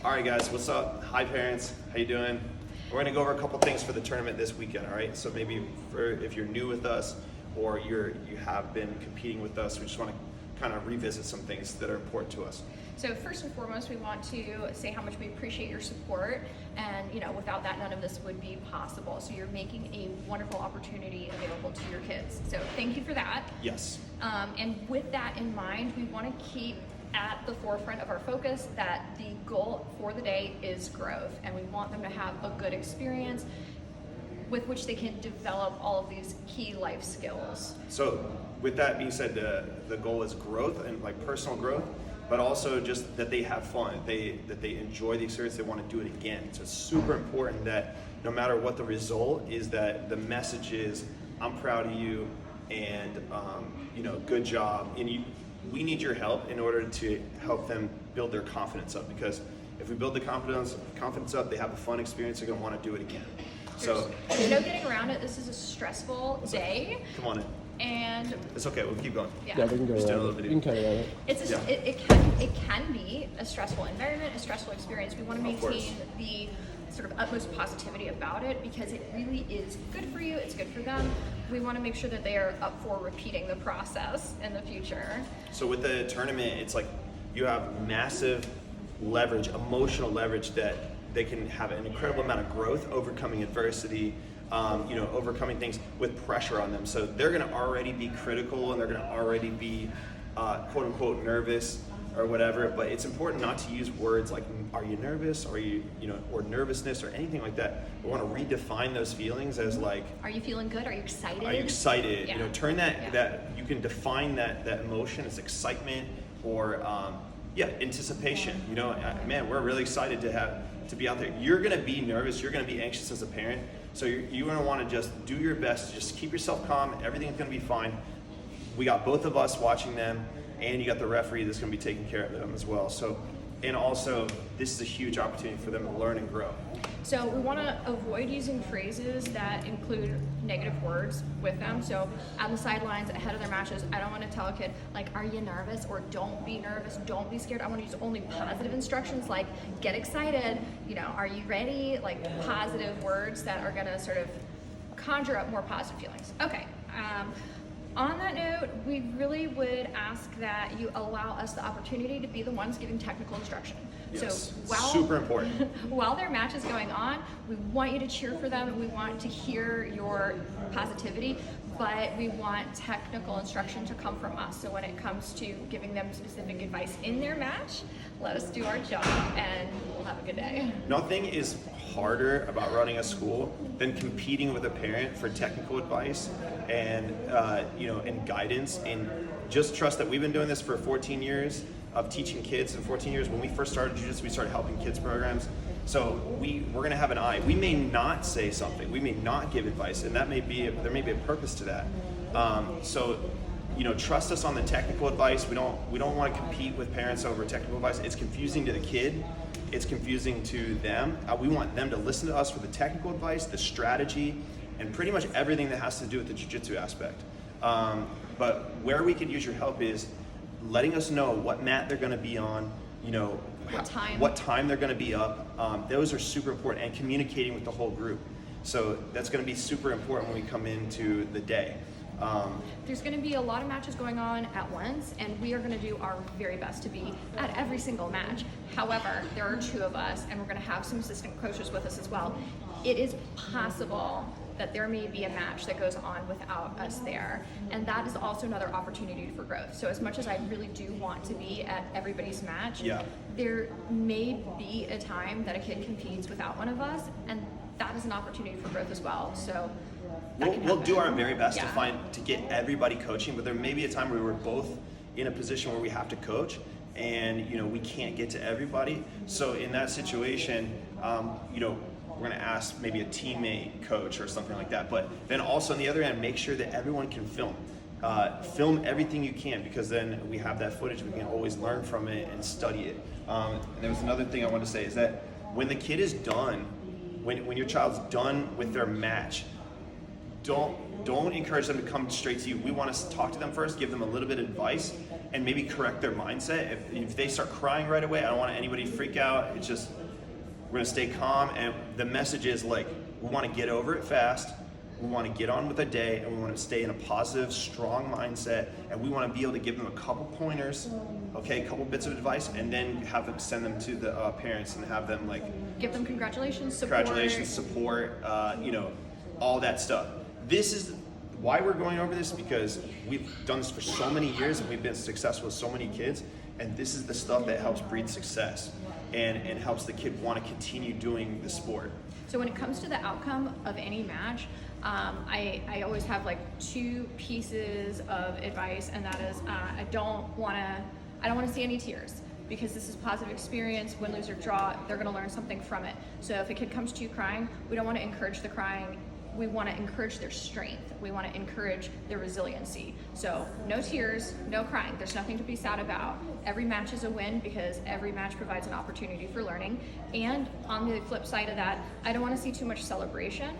All right, guys, what's up? Hi, parents. How you doing? We're gonna go over a couple things for the tournament this weekend. All right. So maybe if you're new with us or you have been competing with us, we just want to kind of revisit some things that are important to us. So first and foremost, we want to say how much we appreciate your support, and without that, none of this would be possible. So you're making a wonderful opportunity available to your kids. So thank you for that. Yes. And with that in mind, we want to keep at the forefront of our focus that the goal for the day is growth, and we want them to have a good experience with which they can develop all of these key life skills. So with that being said, the goal is growth and like personal growth, but also just that they have fun, that they enjoy the experience, they want to do it again. So it's super important that no matter what the result is, that the message is, I'm proud of you, and good job. And we need your help in order to help them build their confidence up, because if we build the confidence up, they have a fun experience, they're gonna want to do it again. So there's no getting around it. This is a stressful day. Come on in. And it's okay, we'll keep going. Yeah, we can go Just do a around little it. video. You can carry on it. it can be a stressful environment, a stressful experience. We want to Of course. maintain the sort of utmost positivity about it, because it really is good for you, it's good for them. We want to make sure that they are up for repeating the process in the future. So with the tournament, it's like you have massive leverage, emotional leverage, that they can have an incredible amount of growth, overcoming adversity, overcoming things with pressure on them. So they're going to already be critical, and they're going to already be quote unquote nervous or whatever, but it's important not to use words like, are you nervous, or or nervousness or anything like that. We want to redefine those feelings as like, are you feeling good? Are you excited? are you excited? Yeah. Turn that you can define that emotion as excitement or anticipation. Man, we're really excited to be out there. You're gonna be nervous, you're gonna be anxious as a parent, so you're gonna want to just do your best, just keep yourself calm, everything's gonna be fine. We got both of us watching them, and you got the referee that's gonna be taking care of them as well. So, and also, this is a huge opportunity for them to learn and grow. So we want to avoid using phrases that include negative words with them. So on the sidelines, ahead of their matches, I don't want to tell a kid, like, are you nervous, or don't be nervous, don't be scared. I want to use only positive instructions, like, get excited, are you ready? Like, positive words that are going to sort of conjure up more positive feelings. Okay. On that note, we really would ask that you allow us the opportunity to be the ones giving technical instruction. Yes, So super important. while their match is going on, we want you to cheer for them, and we want to hear your positivity, but we want technical instruction to come from us. So when it comes to giving them specific advice in their match, let us do our job, and we'll have a good day. Nothing is harder about running a school than competing with a parent for technical advice and and guidance. And just trust that we've been doing this for 14 years of teaching kids. In 14 years, when we first started jiu-jitsu, we started helping kids programs. So we're going to have an eye. We may not say something, we may not give advice, and there may be a purpose to that. Trust us on the technical advice. We don't want to compete with parents over technical advice. It's confusing to the kid. It's confusing to them. We want them to listen to us for the technical advice, the strategy, and pretty much everything that has to do with the jiu-jitsu aspect. But where we could use your help is letting us know what mat they're going to be on, what time they're going to be up. Those are super important, and communicating with the whole group. So that's going to be super important when we come into the day. There's going to be a lot of matches going on at once, and we are going to do our very best to be at every single match. However, there are two of us, and we're going to have some assistant coaches with us as well. It is possible that there may be a match that goes on without us there, and that is also another opportunity for growth. So as much as I really do want to be at everybody's match, there may be a time that a kid competes without one of us, and that is an opportunity for growth as well. So we'll do our very best to get everybody coaching, but there may be a time where we're both in a position where we have to coach, and we can't get to everybody. So in that situation, we're going to ask maybe a teammate coach or something like that. But then also on the other end, make sure that everyone can film. Film everything you can, because then we have that footage. We can always learn from it and study it. And there was another thing I want to say is that when the kid is done, when your child's done with their match, don't encourage them to come straight to you. We want to talk to them first, give them a little bit of advice, and maybe correct their mindset. If they start crying right away, I don't want anybody to freak out. It's just, we're gonna stay calm, and the message is like, we want to get over it fast. We want to get on with the day, and we want to stay in a positive, strong mindset, and we want to be able to give them a couple pointers, okay, a couple bits of advice, and then have them send them to the parents and have them like Give them congratulations, support. you know, all that stuff. This is why we're going over this, because we've done this for so many years and we've been successful with so many kids, and this is the stuff that helps breed success and helps the kid want to continue doing the sport. So when it comes to the outcome of any match, I always have like two pieces of advice, and that is I don't want to see any tears, because this is positive experience. Win, lose, or draw, they're going to learn something from it. So if a kid comes to you crying, we don't want to encourage the crying. We want to encourage their strength. We want to encourage their resiliency. So no tears, no crying. There's nothing to be sad about. Every match is a win, because every match provides an opportunity for learning. And on the flip side of that, I don't want to see too much celebration.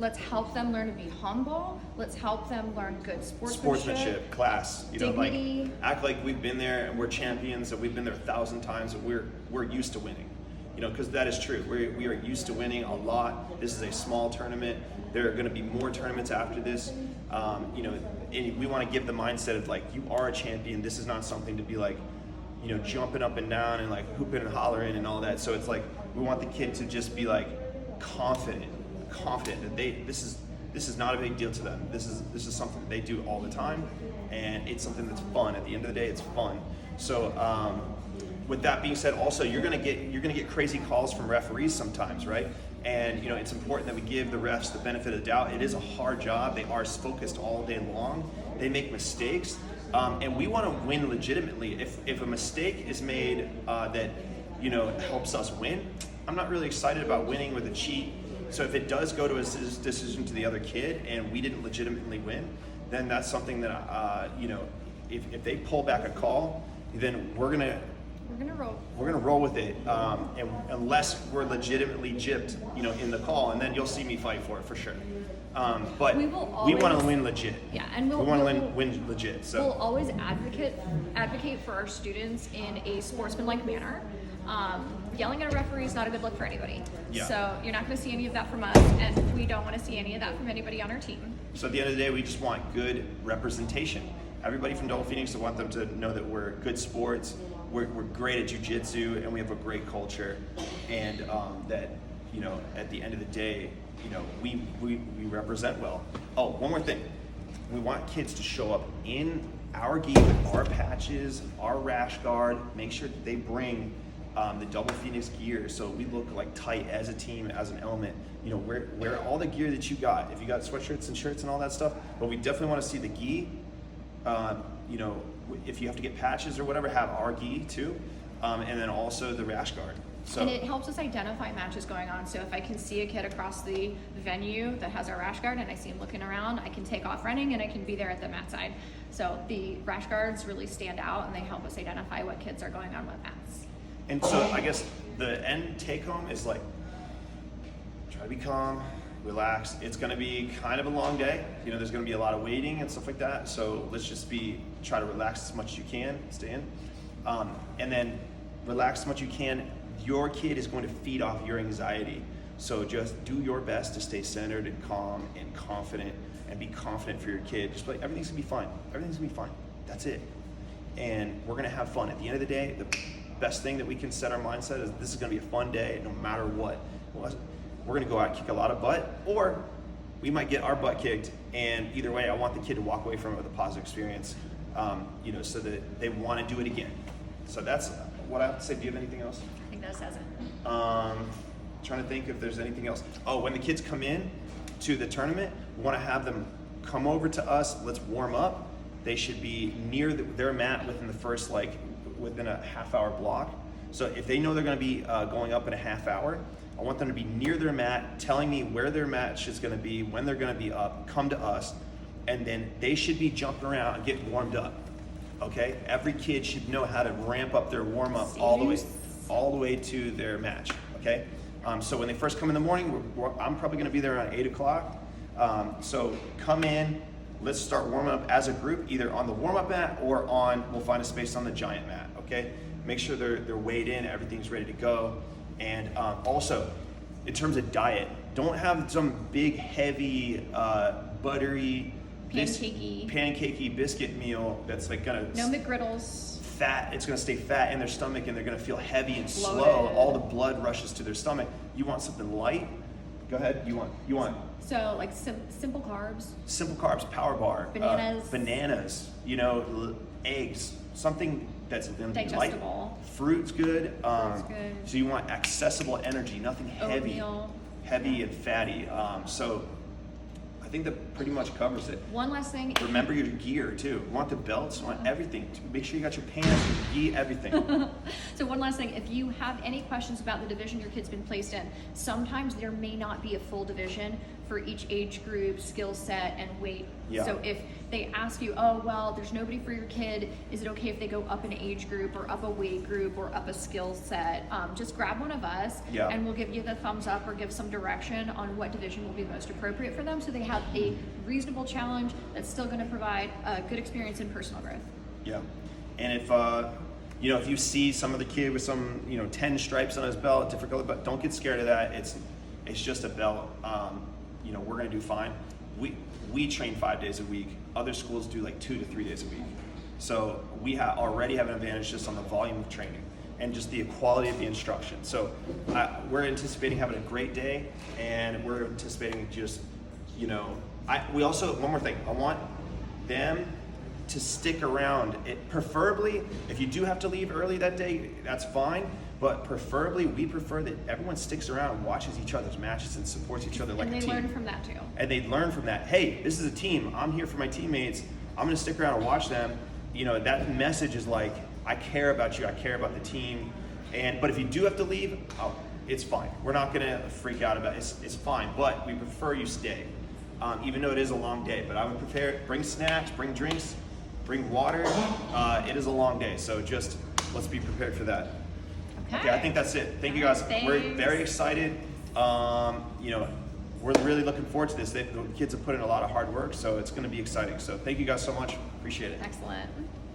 Let's help them learn to be humble. Let's help them learn good sportsmanship, class, you know, dignity. like act like we've been there and we're champions, and we've been there 1,000 times, and we're used to winning. You know, because that is true. We are used to winning a lot. This is a small tournament. There are going to be more tournaments after this. You know, and we want to give the mindset of like, you are a champion. This is not something to be like, you know, jumping up and down and like hooping and hollering and all that. So it's like, we want the kid to just be like confident that this is not a big deal to them. This is something that they do all the time, and it's something that's fun. At the end of the day, it's fun. So with that being said, also you're gonna get crazy calls from referees sometimes, right? And you know, it's important that we give the refs the benefit of the doubt. It is a hard job. They are focused all day long. They make mistakes, and we want to win legitimately. If a mistake is made that, you know, helps us win, I'm not really excited about winning with a cheat. So if it does go to a decision to the other kid and we didn't legitimately win, then that's something that you know, if they pull back a call, then we're gonna roll with it, and unless we're legitimately gypped, you know, in the call, and then you'll see me fight for it for sure. But we want to win legit. Yeah, and we want to win legit. So we'll always advocate for our students in a sportsmanlike manner. Yelling at a referee is not a good look for anybody. Yeah. So you're not going to see any of that from us, and we don't want to see any of that from anybody on our team. So at the end of the day, we just want good representation. Everybody from Double Phoenix, I want them to know that we're good sports, we're great at jiu-jitsu, and we have a great culture, and that, you know, at the end of the day, you know, we represent well. Oh, one more thing. We want kids to show up in our gi with our patches, our rash guard. Make sure that they bring the Double Phoenix gear, so we look like tight as a team, as an element. You know, wear all the gear that you got. If you got sweatshirts and shirts and all that stuff, but we definitely want to see the gi. You know, if you have to get patches or whatever, have our gi too, and then also the rash guard. So, and it helps us identify matches going on. So if I can see a kid across the venue that has our rash guard and I see him looking around, I can take off running and I can be there at the mat side. So the rash guards really stand out, and they help us identify what kids are going on with mats. And so I guess the end take home is like, try to be calm, relax. It's going to be kind of a long day. You know, there's going to be a lot of waiting and stuff like that. So let's just try to relax as much as you can, stay in. And then relax as much as you can. Your kid is going to feed off your anxiety. So just do your best to stay centered and calm and confident, and be confident for your kid. Just like, everything's gonna be fine. Everything's gonna be fine. That's it. And we're gonna have fun. At the end of the day, the best thing that we can set our mindset is this is gonna be a fun day no matter what. We're gonna go out and kick a lot of butt, or we might get our butt kicked. And either way, I want the kid to walk away from it with a positive experience, you know, so that they wanna do it again. So that's what I have to say. Do you have anything else? I think that says it. Trying to think if there's anything else. Oh, when the kids come in to the tournament, we want to have them come over to us. Let's warm up. They should be near their mat within a half-hour block. So if they know they're going to be going up in a half hour, I want them to be near their mat, telling me where their match is going to be, when they're going to be up. Come to us, and then they should be jumping around and getting warmed up. Okay, every kid should know how to ramp up their warm up all the way to their match. Okay, so when they first come in the morning, I'm probably going to be there around 8 o'clock. So come in, let's start warming up as a group, either on the warm-up mat or we'll find a space on the giant mat, okay? Make sure they're weighed in, everything's ready to go. And also, in terms of diet, don't have some big, heavy, buttery, pancakey biscuit meal that's like gonna No McGriddles. fat. It's gonna stay fat in their stomach, and they're gonna feel heavy and slow. Bloated. All the blood rushes to their stomach. You want something light. Go ahead. You want So like simple carbs. simple carbs, power bar, Bananas. eggs, something that's gonna be light. Digestible. Fruit's good. Fruit's good. So you want accessible energy, nothing heavy, Oatmeal. heavy and fatty. So I think that pretty much covers it. One last thing. Remember your gear too. You want the belts, you want everything. Make sure you got your pants, your gi, everything. So one last thing, if you have any questions about the division your kid's been placed in, sometimes there may not be a full division for each age group, skill set, and weight. Yeah. So if they ask you, oh, well, there's nobody for your kid, is it okay if they go up an age group or up a weight group or up a skill set? Just grab one of us Yeah. and we'll give you the thumbs up or give some direction on what division will be most appropriate for them so they have a reasonable challenge that's still going to provide a good experience in personal growth. Yeah. And if you see some of the kid with some 10 stripes on his belt, different color, but don't get scared of that. It's just a belt. We're gonna do fine. We train 5 days a week. Other schools do like 2 to 3 days a week. So we already have an advantage just on the volume of training and just the quality of the instruction. So we're anticipating having a great day, and we're anticipating just, we also, one more thing, I want them to stick around. Preferably, if you do have to leave early that day, that's fine. But preferably, we prefer that everyone sticks around and watches each other's matches and supports each other like a And team. they learn from that too. And they learn from that. Hey, this is a team. I'm here for my teammates. I'm going to stick around and watch them. That message is like, I care about you. I care about the team. But if you do have to leave, it's fine. We're not going to freak out about it. It's fine. But we prefer you stay, even though it is a long day. But I would bring snacks, bring drinks, bring water. It is a long day, so just let's be prepared for that. Okay, I think that's it. Thank you guys. Thanks. We're very excited. We're really looking forward to this. The kids have put in a lot of hard work, so it's going to be exciting. So thank you guys so much. Appreciate it. Excellent.